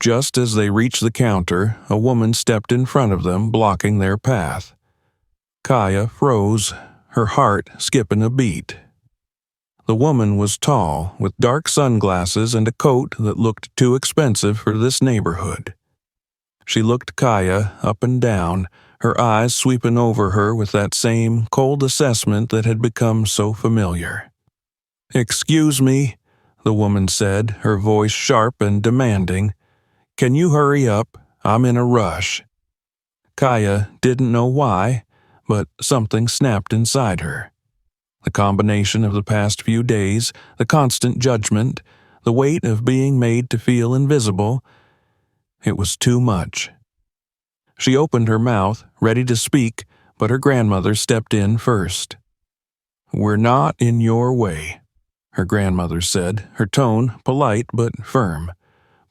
Just as they reached the counter, a woman stepped in front of them, blocking their path. Kaya froze, her heart skipping a beat. The woman was tall, with dark sunglasses and a coat that looked too expensive for this neighborhood. She looked Kaya up and down, her eyes sweeping over her with that same cold assessment that had become so familiar. "Excuse me," the woman said, her voice sharp and demanding. "Can you hurry up? I'm in a rush." Kaya didn't know why, but something snapped inside her. The combination of the past few days, the constant judgment, the weight of being made to feel invisible, it was too much. She opened her mouth, ready to speak, but her grandmother stepped in first. "We're not in your way," her grandmother said, her tone polite but firm.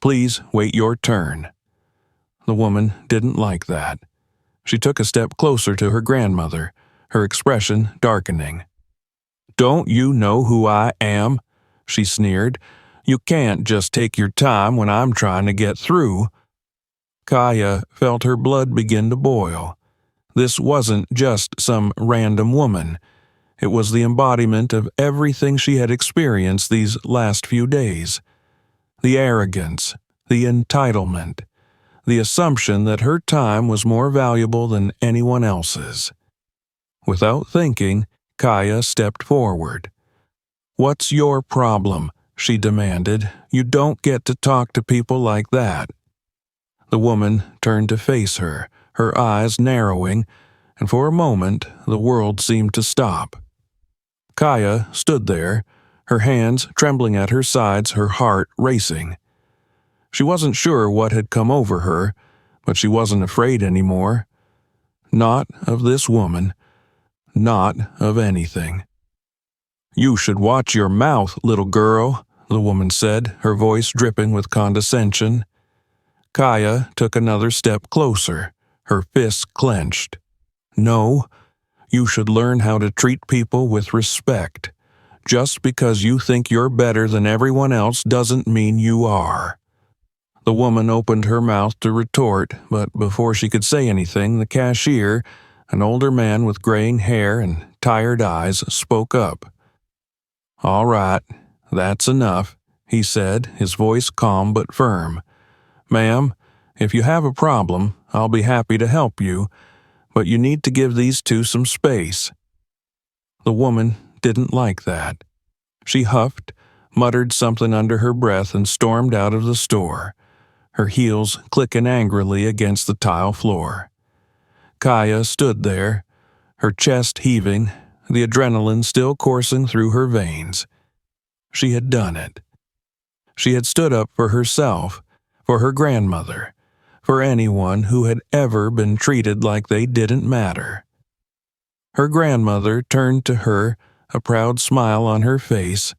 "Please wait your turn." The woman didn't like that. She took a step closer to her grandmother, her expression darkening. "Don't you know who I am?" she sneered. "You can't just take your time when I'm trying to get through." Kaya felt her blood begin to boil. This wasn't just some random woman. It was the embodiment of everything she had experienced these last few days. The arrogance, the entitlement, the assumption that her time was more valuable than anyone else's. Without thinking, Kaya stepped forward. "What's your problem?" she demanded. "You don't get to talk to people like that." The woman turned to face her, her eyes narrowing, and for a moment the world seemed to stop. Kaya stood there, her hands trembling at her sides, her heart racing. She wasn't sure what had come over her, but she wasn't afraid anymore. Not of this woman. Not of anything. "You should watch your mouth, little girl," the woman said, her voice dripping with condescension. Kaya took another step closer, her fists clenched. "No, you should learn how to treat people with respect. Just because you think you're better than everyone else doesn't mean you are." The woman opened her mouth to retort, but before she could say anything, the cashier, an older man with graying hair and tired eyes, spoke up. "All right, that's enough," he said, his voice calm but firm. "Ma'am, if you have a problem, I'll be happy to help you, but you need to give these two some space." The woman didn't like that. She huffed, muttered something under her breath, and stormed out of the store, her heels clicking angrily against the tile floor. Kaya stood there, her chest heaving, the adrenaline still coursing through her veins. She had done it. She had stood up for herself, for her grandmother, for anyone who had ever been treated like they didn't matter. Her grandmother turned to her, a proud smile on her face.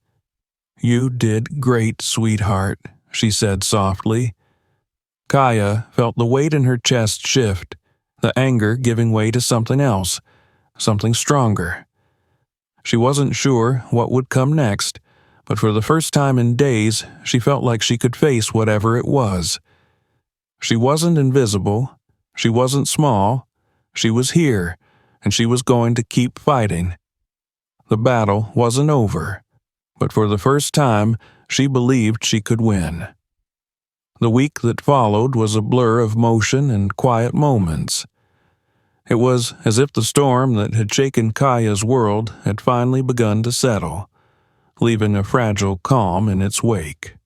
"You did great, sweetheart," she said softly. Kaya felt the weight in her chest shift, the anger giving way to something else, something stronger. She wasn't sure what would come next, but for the first time in days, she felt like she could face whatever it was. She wasn't invisible, she wasn't small, she was here, and she was going to keep fighting. The battle wasn't over, but for the first time, she believed she could win. The week that followed was a blur of motion and quiet moments. It was as if the storm that had shaken Kaya's world had finally begun to settle, leaving a fragile calm in its wake.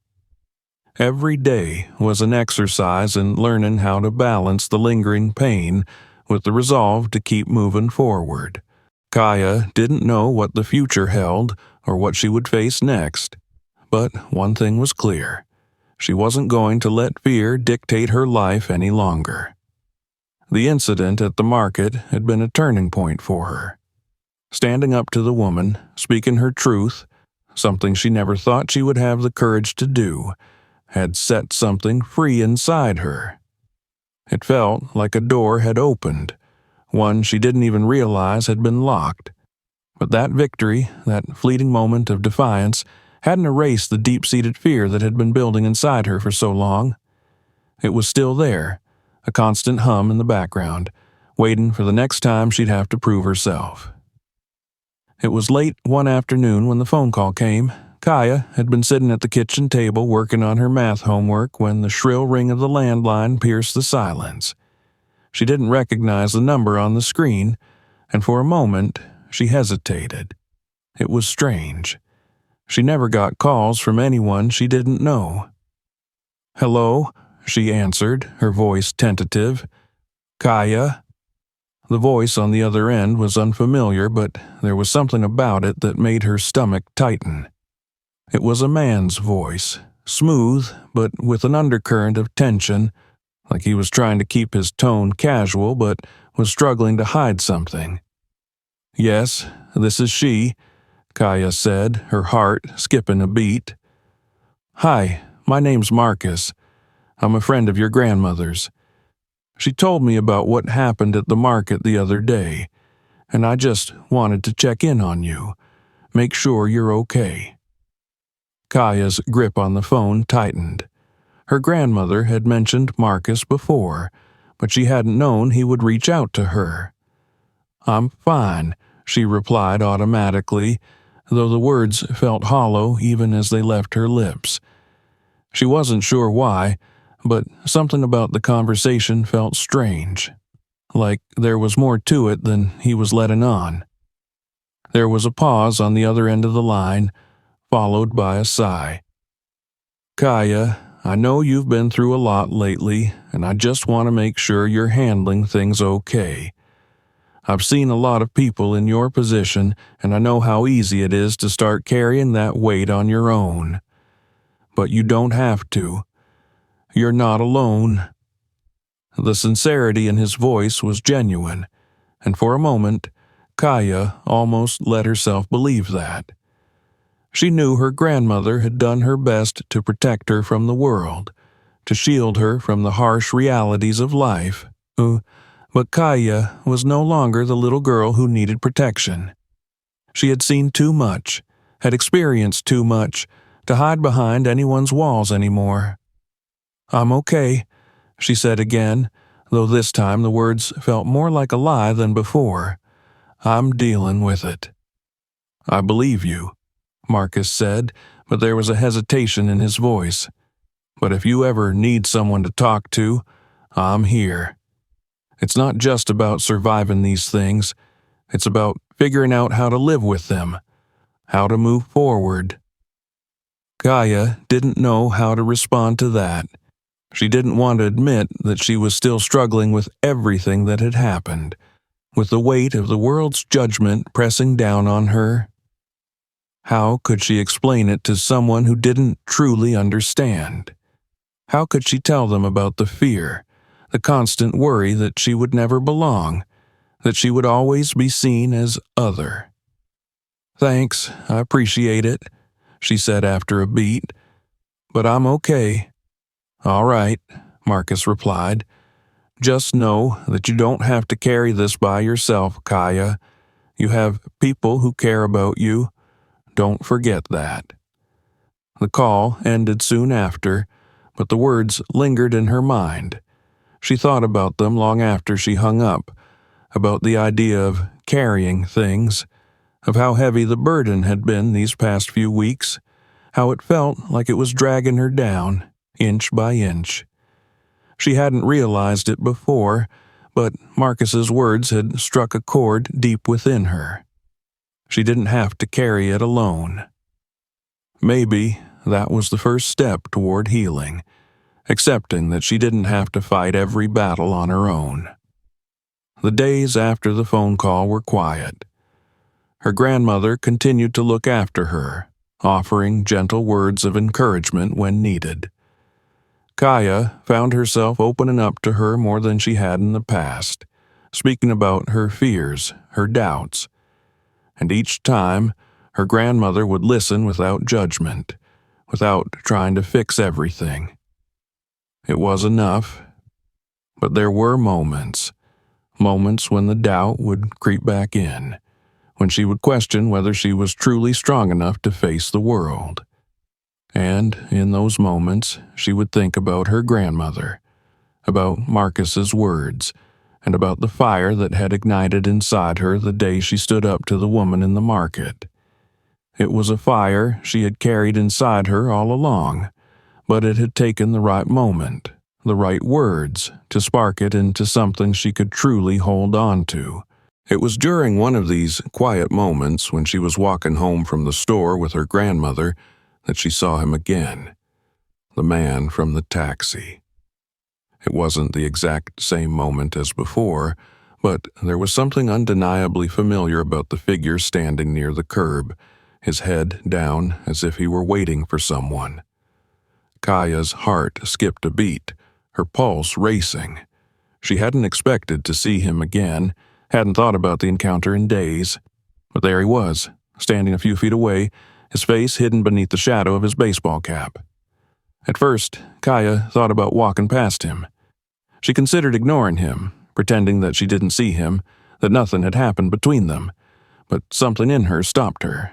Every day was an exercise in learning how to balance the lingering pain with the resolve to keep moving forward. Kaya didn't know what the future held or what she would face next, but one thing was clear. She wasn't going to let fear dictate her life any longer. The incident at the market had been a turning point for her. Standing up to the woman, speaking her truth, something she never thought she would have the courage to do, had set something free inside her. It felt like a door had opened, one she didn't even realize had been locked. But that victory, that fleeting moment of defiance, hadn't erased the deep-seated fear that had been building inside her for so long. It was still there, a constant hum in the background, waiting for the next time she'd have to prove herself. It was late one afternoon when the phone call came. Kaya had been sitting at the kitchen table working on her math homework when the shrill ring of the landline pierced the silence. She didn't recognize the number on the screen, and for a moment she hesitated. It was strange. She never got calls from anyone she didn't know. "Hello?" she answered, her voice tentative. "Kaya?" The voice on the other end was unfamiliar, but there was something about it that made her stomach tighten. It was a man's voice, smooth, but with an undercurrent of tension, like he was trying to keep his tone casual, but was struggling to hide something. "Yes, this is she," Kaya said, her heart skipping a beat. "Hi, my name's Marcus. I'm a friend of your grandmother's. She told me about what happened at the market the other day, and I just wanted to check in on you, make sure you're okay." Kaya's grip on the phone tightened. Her grandmother had mentioned Marcus before, but she hadn't known he would reach out to her. "I'm fine," she replied automatically, though the words felt hollow even as they left her lips. She wasn't sure why, but something about the conversation felt strange, like there was more to it than he was letting on. There was a pause on the other end of the line, followed by a sigh. "Kaya, I know you've been through a lot lately, and I just want to make sure you're handling things okay. I've seen a lot of people in your position, and I know how easy it is to start carrying that weight on your own. But you don't have to. You're not alone." The sincerity in his voice was genuine, and for a moment, Kaya almost let herself believe that. She knew her grandmother had done her best to protect her from the world, to shield her from the harsh realities of life. But Kaya was no longer the little girl who needed protection. She had seen too much, had experienced too much, to hide behind anyone's walls anymore. "I'm okay," she said again, though this time the words felt more like a lie than before. "I'm dealing with it." "I believe you," Marcus said, but there was a hesitation in his voice. "But if you ever need someone to talk to, I'm here. It's not just about surviving these things. It's about figuring out how to live with them, how to move forward." Kaya didn't know how to respond to that. She didn't want to admit that she was still struggling with everything that had happened, with the weight of the world's judgment pressing down on her. How could she explain it to someone who didn't truly understand? How could she tell them about the fear, the constant worry that she would never belong, that she would always be seen as other? "Thanks, I appreciate it," she said after a beat. "But I'm okay." "All right," Marcus replied. "Just know that you don't have to carry this by yourself, Kaya. You have people who care about you. Don't forget that." The call ended soon after, but the words lingered in her mind. She thought about them long after she hung up, about the idea of carrying things, of how heavy the burden had been these past few weeks, how it felt like it was dragging her down, inch by inch. She hadn't realized it before, but Marcus's words had struck a chord deep within her. She didn't have to carry it alone. Maybe that was the first step toward healing, accepting that she didn't have to fight every battle on her own. The days after the phone call were quiet. Her grandmother continued to look after her, offering gentle words of encouragement when needed. Kaya found herself opening up to her more than she had in the past, speaking about her fears, her doubts. And each time, her grandmother would listen without judgment, without trying to fix everything. It was enough. But there were moments when the doubt would creep back in, when she would question whether she was truly strong enough to face the world. And in those moments, she would think about her grandmother, about Marcus's words, and about the fire that had ignited inside her the day she stood up to the woman in the market. It was a fire she had carried inside her all along, but it had taken the right moment, the right words, to spark it into something she could truly hold on to. It was during one of these quiet moments when she was walking home from the store with her grandmother that she saw him again, the man from the taxi. It wasn't the exact same moment as before, but there was something undeniably familiar about the figure standing near the curb, his head down as if he were waiting for someone. Kaya's heart skipped a beat, her pulse racing. She hadn't expected to see him again, hadn't thought about the encounter in days. But there he was, standing a few feet away, his face hidden beneath the shadow of his baseball cap. At first, Kaya thought about walking past him. She considered ignoring him, pretending that she didn't see him, that nothing had happened between them, but something in her stopped her.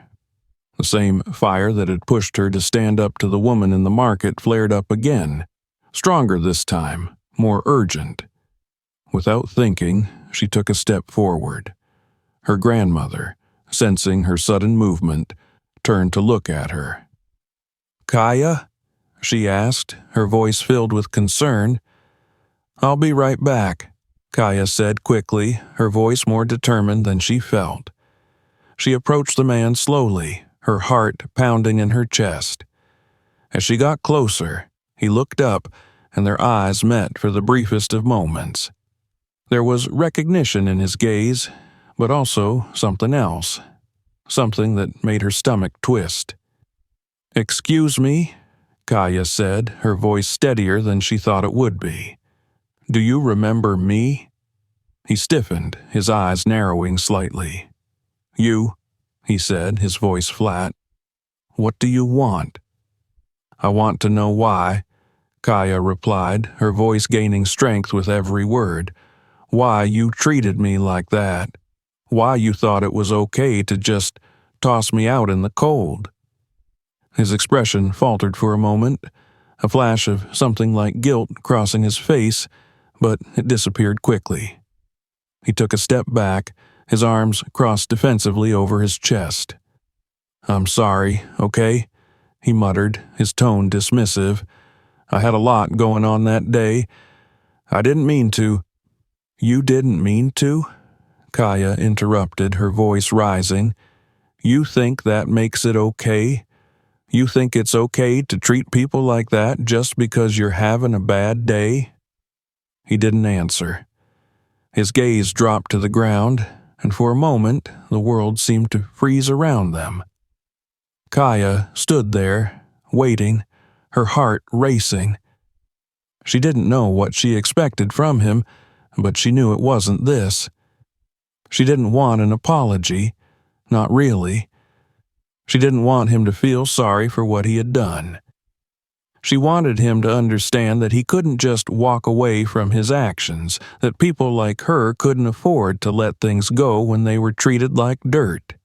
The same fire that had pushed her to stand up to the woman in the market flared up again, stronger this time, more urgent. Without thinking, she took a step forward. Her grandmother, sensing her sudden movement, turned to look at her. "Kaya?" she asked, her voice filled with concern. "I'll be right back," Kaya said quickly, her voice more determined than she felt. She approached the man slowly, her heart pounding in her chest. As she got closer, he looked up, and their eyes met for the briefest of moments. There was recognition in his gaze, but also something else, something that made her stomach twist. "Excuse me," Kaya said, her voice steadier than she thought it would be. "Do you remember me?" He stiffened, his eyes narrowing slightly. "You," he said, his voice flat. "What do you want?" "I want to know why," Kaya replied, her voice gaining strength with every word. "Why you treated me like that. Why you thought it was okay to just toss me out in the cold." His expression faltered for a moment, a flash of something like guilt crossing his face, but it disappeared quickly. He took a step back, his arms crossed defensively over his chest. "I'm sorry, okay?" he muttered, his tone dismissive. "I had a lot going on that day. I didn't mean to." "You didn't mean to?" Kaya interrupted, her voice rising. "You think that makes it okay? You think it's okay to treat people like that just because you're having a bad day?" He didn't answer. His gaze dropped to the ground, and for a moment the world seemed to freeze around them. Kaya stood there, waiting, her heart racing. She didn't know what she expected from him, but she knew it wasn't this. She didn't want an apology, not really. She didn't want him to feel sorry for what he had done. She wanted him to understand that he couldn't just walk away from his actions, that people like her couldn't afford to let things go when they were treated like dirt.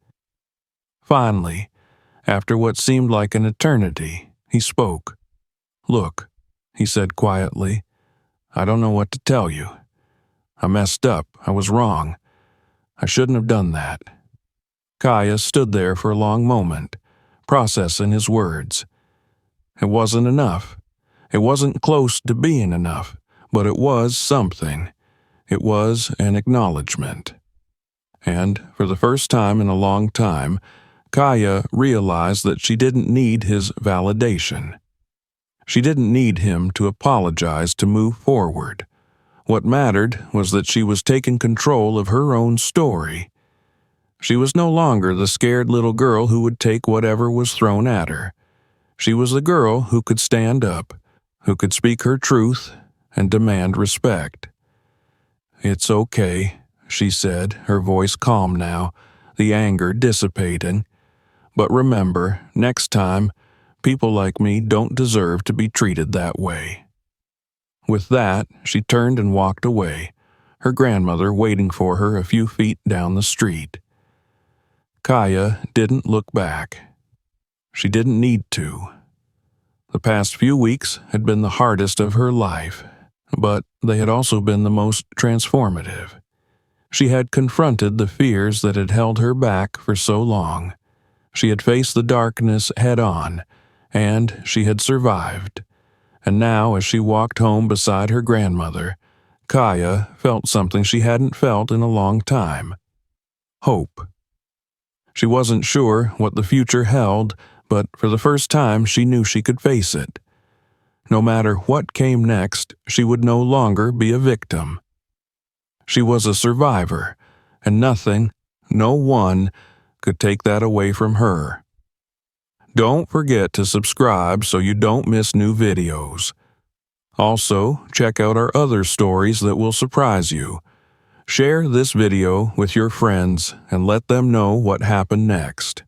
Finally, after what seemed like an eternity, he spoke. "Look," he said quietly, "I don't know what to tell you. I messed up. I was wrong. I shouldn't have done that." Kaya stood there for a long moment, processing his words. It wasn't enough. It wasn't close to being enough, but it was something. It was an acknowledgement. And for the first time in a long time, Kaya realized that she didn't need his validation. She didn't need him to apologize to move forward. What mattered was that she was taking control of her own story. She was no longer the scared little girl who would take whatever was thrown at her. She was the girl who could stand up, who could speak her truth and demand respect. "It's okay," she said, her voice calm now, the anger dissipating. "But remember, next time, people like me don't deserve to be treated that way." With that, she turned and walked away, her grandmother waiting for her a few feet down the street. Kaya didn't look back. She didn't need to. The past few weeks had been the hardest of her life, but they had also been the most transformative. She had confronted the fears that had held her back for so long. She had faced the darkness head-on, and she had survived. And now, as she walked home beside her grandmother, Kaya felt something she hadn't felt in a long time. Hope. She wasn't sure what the future held, but for the first time she knew she could face it. No matter what came next, she would no longer be a victim. She was a survivor, and nothing, no one, could take that away from her. Don't forget to subscribe so you don't miss new videos. Also, check out our other stories that will surprise you. Share this video with your friends and let them know what happened next.